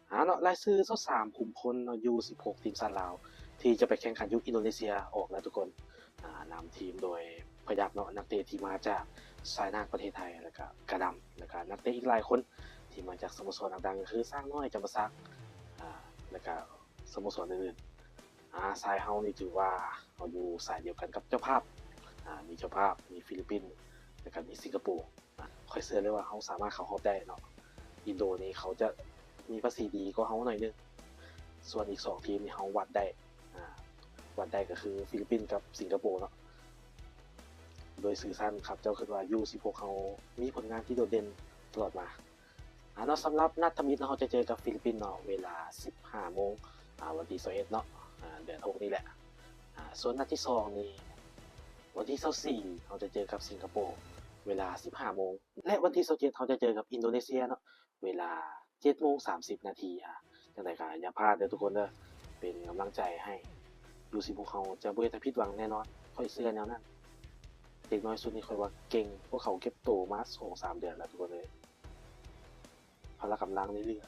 เนาะรายชื่อ23ขุมพลเนาะ U16 ทีมชาติลาวที่จะไปแข่งขันยุคอินโดนีเซียออกแล้วทุกคนนำทีมโดยพยัคฆ์เนาะนักเตะที่มาจากชายนาฏประเทศไทยแล้วก็กระดำแล้วก็นักเตะอีกหลายคนที่มาจากสโมสรดังๆคือสร้างน้อยจำปาสักแล้วก็สโมสรอื่นๆสายเฮานี่ถือว่าเราอยู่สายเดียวกันกับเจ้าภาพมีเจ้าภาพมีฟิลิปปินส์แล้วก็มีสิงคโปร์คอยเชื่อเลยว่าเขาสามารถเข้ารอบได้เนาะอินโดนี่เขาจะมีภาษีดีก็เขาหน่อยนึงส่วนอีก2ทีมนี่เขาวัดได้วัดได้ก็คือฟิลิปปินส์กับสิงคโปร์เนาะโดยสื่อสั้นครับเจ้าคิดว่า U16 เขามีผลงานที่โดดเด่นตลอดมาเนาะสำหรับนัดทมิตรเราจะเจอกับฟิลิปปินส์เนาะเวลา 15 โมงวันที่21เนาะเดือน6นี่แหละส่วนนัดที่2นี่วันที่24เราจะเจอกับสิงคโปร์เวลา 15 โมงและวันที่27เราจะเจอกับอินโดนีเซียเนาะเวลา 7 โมง 30 นาทีจังได๋ก็อย่าพลาดเด้อทุกคนเด้อเป็นกำลังใจให้U16เขาจะบ่เฮ็ดให้ผิดหวังแน่นอนค่อยเชื่อแนวนั้นเด็กน้อยสุดนี่ค่อยว่าเก่งพวกเขาเก็บโตมา2-3 เดือนแล้วทุกคนเลยพละกำลังในเรือ